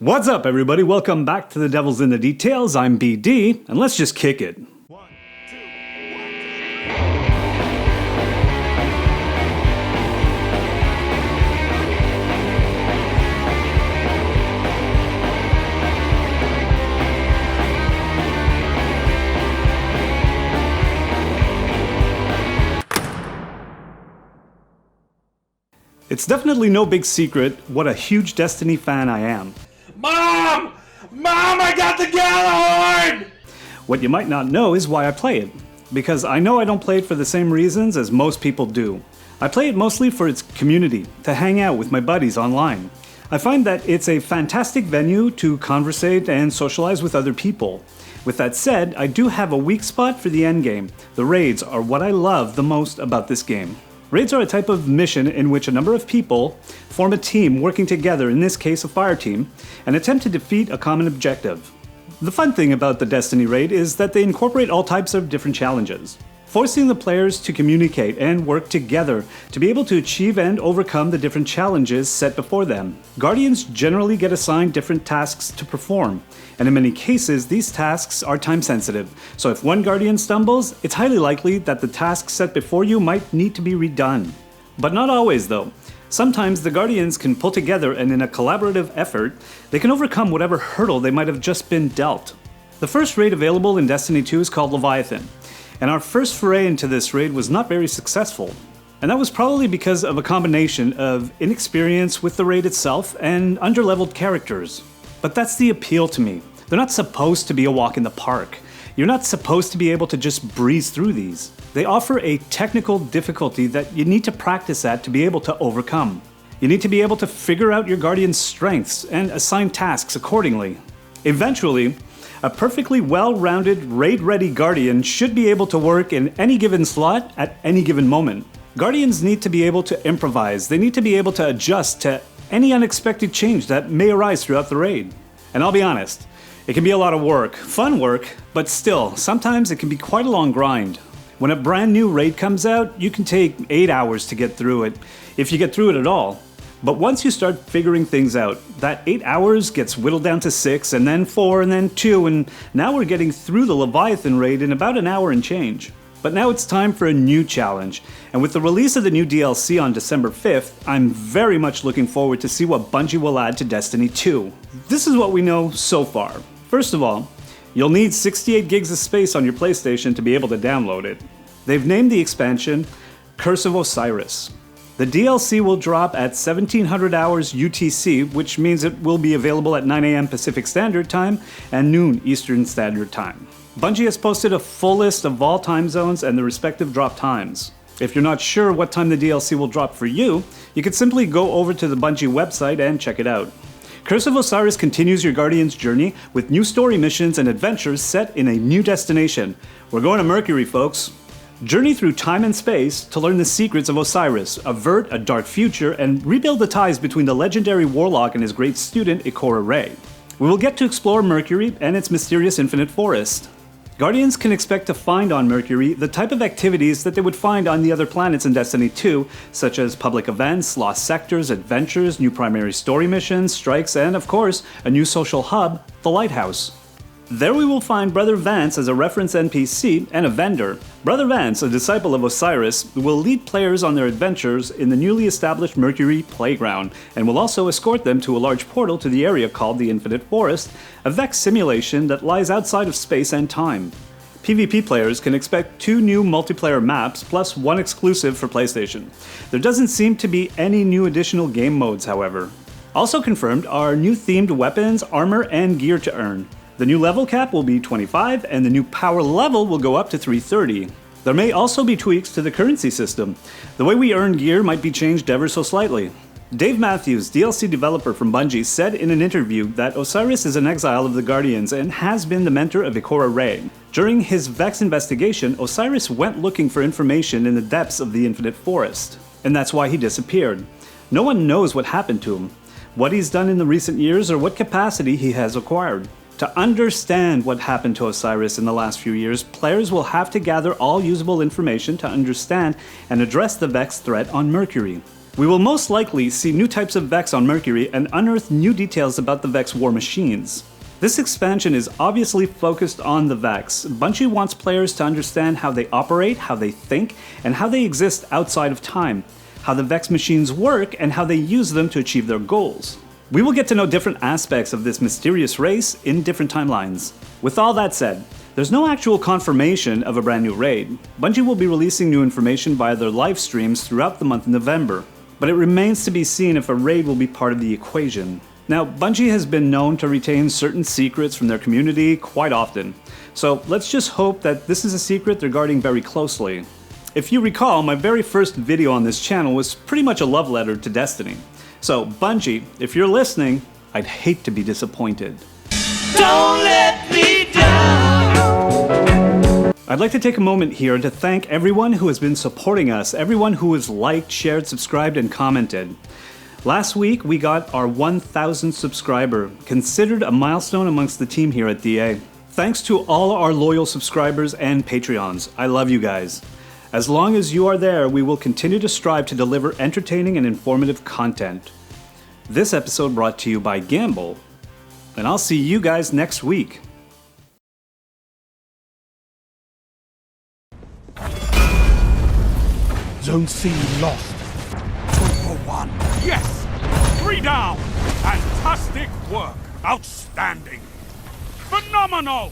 What's up, everybody? Welcome back to The Devil's in the Details. I'm BD, and let's just kick it. It's definitely no big secret what a huge Destiny fan I am. Mom! Mom, I got the Gallahorn! What you might not know is why I play it, because I know I don't play it for the same reasons as most people do. I play it mostly for its community, to hang out with my buddies online. I find that it's a fantastic venue to conversate and socialize with other people. With that said, I do have a weak spot for the endgame. The raids are what I love the most about this game. Raids are a type of mission in which a number of people form a team working together, in this case a fire team, and attempt to defeat a common objective. The fun thing about the Destiny raid is that they incorporate all types of different challenges, forcing the players to communicate and work together to be able to achieve and overcome the different challenges set before them. Guardians generally get assigned different tasks to perform, and in many cases these tasks are time sensitive, so if one Guardian stumbles, it's highly likely that the task set before you might need to be redone. But not always though. Sometimes the Guardians can pull together and in a collaborative effort, they can overcome whatever hurdle they might have just been dealt. The first raid available in Destiny 2 is called Leviathan, and our first foray into this raid was not very successful. And that was probably because of a combination of inexperience with the raid itself and underleveled characters. But that's the appeal to me. They're not supposed to be a walk in the park. You're not supposed to be able to just breeze through these. They offer a technical difficulty that you need to practice at to be able to overcome. You need to be able to figure out your Guardian's strengths and assign tasks accordingly. Eventually, a perfectly well-rounded, raid-ready Guardian should be able to work in any given slot at any given moment. Guardians need to be able to improvise. They need to be able to adjust to any unexpected change that may arise throughout the raid. And I'll be honest, it can be a lot of work, fun work, but still, sometimes it can be quite a long grind. When a brand new raid comes out, you can take 8 hours to get through it, if you get through it at all. But once you start figuring things out, that 8 hours gets whittled down to 6, and then 4, and then 2, and now we're getting through the Leviathan raid in about an hour and change. But now it's time for a new challenge, and with the release of the new DLC on December 5th, I'm very much looking forward to see what Bungie will add to Destiny 2. This is what we know so far. First of all, you'll need 68 gigs of space on your PlayStation to be able to download it. They've named the expansion Curse of Osiris. The DLC will drop at 1700 hours UTC, which means it will be available at 9 AM Pacific Standard Time and noon Eastern Standard Time. Bungie has posted a full list of all time zones and the respective drop times. If you're not sure what time the DLC will drop for you, you can simply go over to the Bungie website and check it out. Curse of Osiris continues your Guardian's journey with new story missions and adventures set in a new destination. We're going to Mercury, folks. Journey through time and space to learn the secrets of Osiris, avert a dark future, and rebuild the ties between the legendary warlock and his great student, Ikora Rey. We will get to explore Mercury and its mysterious infinite forest. Guardians can expect to find on Mercury the type of activities that they would find on the other planets in Destiny 2, such as public events, lost sectors, adventures, new primary story missions, strikes, and of course, a new social hub, the Lighthouse. There we will find Brother Vance as a reference NPC and a vendor. Brother Vance, a disciple of Osiris, will lead players on their adventures in the newly established Mercury Playground, and will also escort them to a large portal to the area called the Infinite Forest, a Vex simulation that lies outside of space and time. PvP players can expect 2 new multiplayer maps, plus 1 exclusive for PlayStation. There doesn't seem to be any new additional game modes, however. Also confirmed are new themed weapons, armor, and gear to earn. The new level cap will be 25, and the new power level will go up to 330. There may also be tweaks to the currency system. The way we earn gear might be changed ever so slightly. Dave Matthews, DLC developer from Bungie, said in an interview that Osiris is an exile of the Guardians and has been the mentor of Ikora Rey. During his Vex investigation, Osiris went looking for information in the depths of the Infinite Forest, and that's why he disappeared. No one knows what happened to him, what he's done in the recent years, or what capacity he has acquired. To understand what happened to Osiris in the last few years, players will have to gather all usable information to understand and address the Vex threat on Mercury. We will most likely see new types of Vex on Mercury and unearth new details about the Vex war machines. This expansion is obviously focused on the Vex. Bungie wants players to understand how they operate, how they think, and how they exist outside of time, how the Vex machines work, and how they use them to achieve their goals. We will get to know different aspects of this mysterious race in different timelines. With all that said, there's no actual confirmation of a brand new raid. Bungie will be releasing new information via their live streams throughout the month of November, but it remains to be seen if a raid will be part of the equation. Now, Bungie has been known to retain certain secrets from their community quite often, so let's just hope that this is a secret they're guarding very closely. If you recall, my very first video on this channel was pretty much a love letter to Destiny. So, Bungie, if you're listening, I'd hate to be disappointed. Don't let me down. I'd like to take a moment here to thank everyone who has been supporting us, everyone who has liked, shared, subscribed, and commented. Last week, we got our 1,000th subscriber, considered a milestone amongst the team here at DA. Thanks to all our loyal subscribers and Patreons. I love you guys. As long as you are there, we will continue to strive to deliver entertaining and informative content. This episode brought to you by Gamble, and I'll see you guys next week. Zone C lost. 2-for-1. Yes! 3 down! Fantastic work! Outstanding! Phenomenal!